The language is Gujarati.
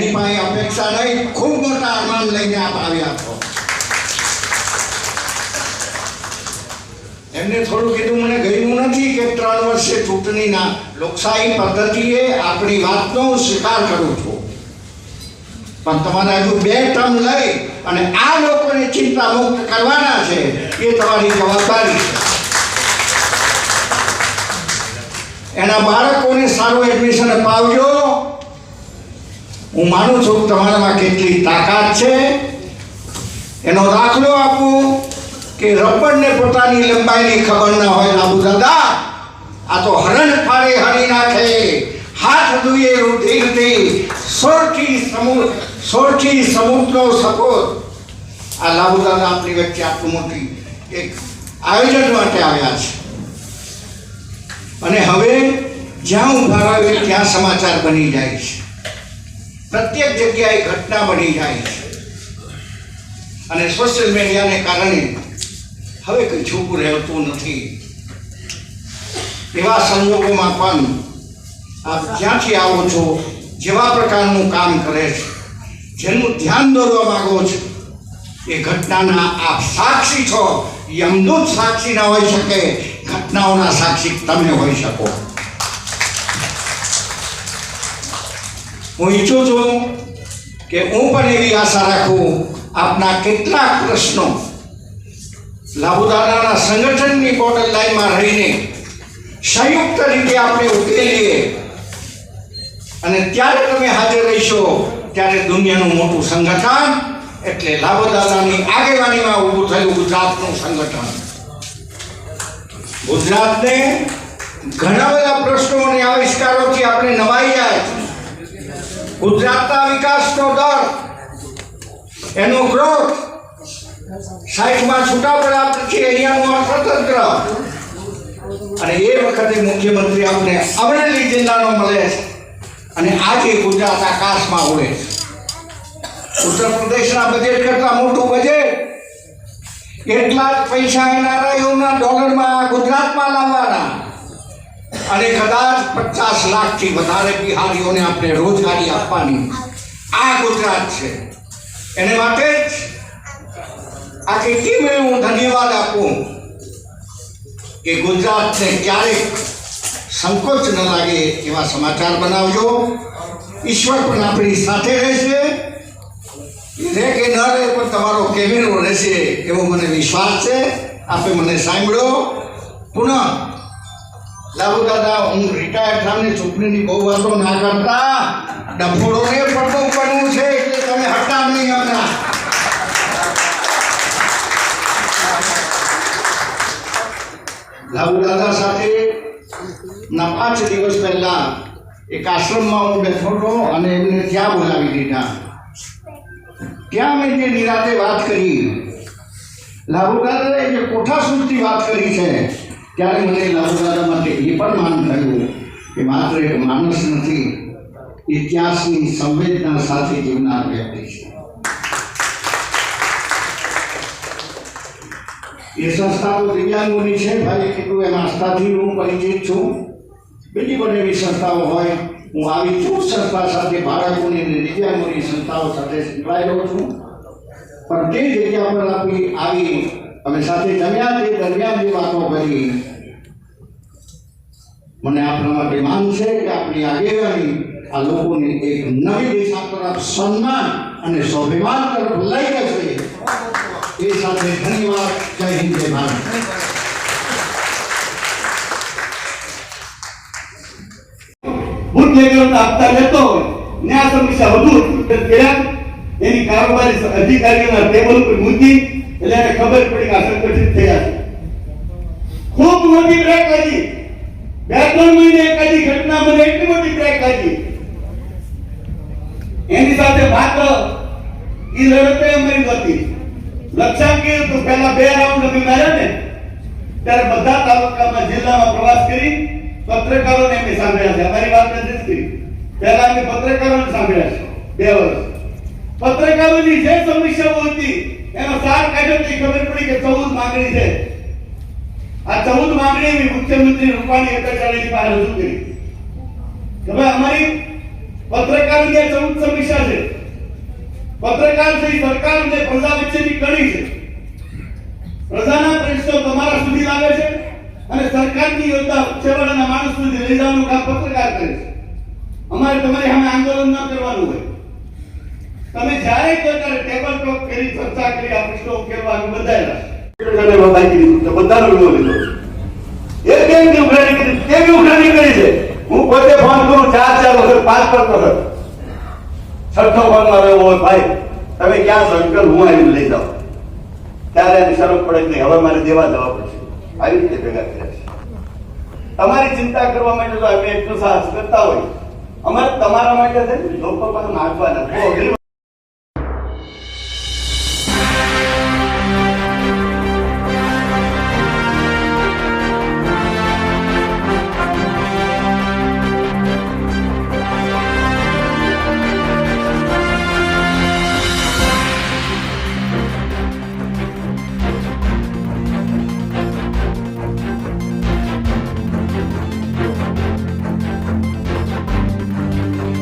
એની પાસે અપેક્ષા નહીં, ખૂબ મોટા અરમાન લઈને આપ આવ્યા છો. એમને થોડું કીધું, મને ગયું નથી કે 3 વર્ષે ચૂંટણીના લોકશાહી પદ્ધતિએ આપણી વાતનો સ્વીકાર કરું છું, પણ તમારે હજુ 2 ટર્મ લઈ અને આ લોકોને ચિંતા મુક્ત કરવાના છે, એ તમારી જવાબદારી છે. એના બાળકોને સારું એડમિશન અપાવજો. હું માનું છું કે તમારામાં કેટલી તાકાત છે. એનો દાખલો આપું કે રબરને પોતાની લંબાઈની ખબર ના હોય લાબુ દાદા, આ તો હરણ ફાળે હરી નાખે, હાથ દુએ રુધિરથી સોરઠી સમુદ્રનો સપોત. આ લાબુ દાદા આપણી વચ્ચે આટલું મોટી એક આયોજન માટે આવ્યા છે, અને હવે જ્યાં ઊભા આવે ત્યાં સમાચાર બની જાય છે, પ્રત્યેક જગ્યાએ ઘટના બની જાય છે, અને સોશિયલ મીડિયાને કારણે હવે કંઈ છૂપું રહેતું નથી. એવા સંજોગોમાં પણ આપ જ્યાંથી આવો છો, જેવા પ્રકારનું કામ કરે છે, જેનું ધ્યાન દોરવા માંગો છો, એ ઘટનાના આપ સાક્ષી છો. યમદૂત સાક્ષી ના હોઈ શકે, ઘટનાઓના સાક્ષી તમે હોઈ શકો. હું ઈચ્છું છું કે હું પણ એવી આશા રાખું, આપના કેટલાક પ્રશ્નો લાબુદાદાના સંગઠનની બોર્ડર લાઈનમાં રહીને સંયુક્ત રીતે આપણે ઉકેલીએ, અને ત્યારે તમે હાજર રહીશો, ત્યારે દુનિયાનું મોટું સંગઠન એટલે લાબુદાદાની આગેવાનીમાં ઊભું થયું ગુજરાતનું સંગઠન. ગુજરાતને ઘણા બધા પ્રશ્નો અને આવિષ્કારોથી આપણે નવાઈ જાય. ગુજરાતના વિકાસનો દર, એનો ગ્રોથ, 60માં છૂટા પડ્યા પછી અહીંયાનું અર્થતંત્ર, અને એ વખતે મુખ્યમંત્રી આપણે અમરેલી જિલ્લાનો મળે છે, અને આજે ગુજરાત આકાશમાં ઉડે છે. ઉત્તર પ્રદેશના બજેટ કરતાં મોટું બજેટ, એટલા જ પૈસા એનઆરઆઈઓના ડોલરમાં ગુજરાતમાં લાવવાના, અને કદાચ 50 લાખથી વધારે બિહારીઓને આપણે રોજગારી આપવાની. આ ગુજરાત છે. એને માટે જ આખી ટીમને હું ધન્યવાદ આપું કે ગુજરાતને ક્યારેક સંકોચ ન લાગે એવા સમાચાર બનાવજો. ઈશ્વર પણ આપણી સાથે રહેશે, રહે કે ન રહે પણ તમારો કેમેરો રહેશે એવો મને વિશ્વાસ છે. આપે મને સાંભળ્યો. પુનઃ લાબુ દાદા, હું રિટાયર થાને ચૂંટણીની બહુ વાતો ના કરતા, ડફોડોને પડવું પડવું છે, એટલે તમે હટા નહીં આવતા. લાબુ દાદા સાથે ના 5 દિવસ પહેલા એક આશ્રમમાં હું બેઠો હતો, અને એમને ત્યાં બોલાવી દીધા. ત્યાં મેં જે નિરાતે વાત કરી, લાબુ દાદાએ જે કોઠા સુધી વાત કરી છે, ત્યારે મને લાબુ દાદા માટે એ પણ માન થયું કે માત્ર એક માણસ નથી, ઇતિહાસની સંવેદના સાથે જીવનાર વ્યક્તિ છે. એ સંસ્થાઓ દિવ્યાંગોની છે, ભાઈએ કીધું એમ આસ્થાથી હું પરિચિત છું. બીજી પણ એવી સંસ્થાઓ હોય, હું આવી ચૂક સંસ્થા સાથે, બાળકોની અને દિવ્યાંગોની સંસ્થાઓ સાથે સંકળાયેલો છું. પણ તે જગ્યા પર આવી અમે સાથે જમ્યા, તે દરમિયાન જે વાતો કરી, મને આપણા માટે માન છે કે આપણી આગેવાની આ લોકોને એક નવી દિશા તરફ, સન્માન અને સ્વાભિમાન તરફ લઈ જશે. એ સાથે ધન્યવાદ. જય હિન્દ, જય ભારત. બુદ્ધ લેવલના આપતા લેતો હોય, ન્યાય સમીક્ષા વધુ કર્યા, એની કારોબારી અધિકારીઓના ટેબલ ઉપર મૂકી, એટલે એને ખબર પડી કે આ સંગઠિત થયા છે. ખૂબ મોટી બ્રેક હતી. 2-3 મહિને એકાદી ઘટના મને એટલી મોટી બ્રેક હતી. એની સાથે માત્ર એ લડત અમારી હતી. લક્ષાંક એ તો પહેલા 2 રાઉન્ડ અમે માર્યા ને, ત્યારે બધા તાલુકામાં, જિલ્લામાં પ્રવાસ કરી પત્રકારોને અમે સાંભળ્યા છે. અમારી વાત નથી કરી, પહેલા અમે પત્રકારોને સાંભળ્યા છે 2 વર્ષ. પત્રકારોની જે સમસ્યાઓ હતી એનો સાર કાઢ્યો, તો ખબર પડી કે 14 માંગણી છે. આ 14 માંગણી મુખ્યમંત્રી રૂપાણી અટકાળાની પાસે રજૂ કરી કે ભાઈ અમારી પત્રકારની આ 14 સમીક્ષા છે. પત્રકાર છે એ સરકાર અને પ્રજા વચ્ચેની કડી છે. પ્રજાના પ્રશ્નો તમારા સુધી લાવે છે અને સરકારની યોજના છેવાડાના માણસ સુધી લઈ જવાનું કામ પત્રકાર કરે છે. અમારે તમારી સામે આંદોલન ન કરવાનું હોય. તમે જ્યારે કહો ત્યારે ટેબલ ટોક કરી ચર્ચા કરી આ પ્રશ્નો ઉકેલવા અમે બધાય બધાનો વિરોધ લીધો. એક કેવી ઉઘરાણી કરી, કેવી ઉઘરાણી કરી છે. હું પોતે ફોન કરું 4 વખત 5 કરતો હતો. છઠ્ઠો ફોન આવ્યો હોય, ભાઈ તમે ક્યાં છો? અંકલ હું આવીને લઈ જાઉં. ત્યારે એની શરમ પડે કે હવે મારે દેવા જવા પડશે. આવી રીતે ભેગા કર્યા છે. તમારી ચિંતા કરવા માટે તો અમે એટલું સાહસ કરતા હોય. અમારે તમારા માટે છે લોકો પાસે માગવા નથી.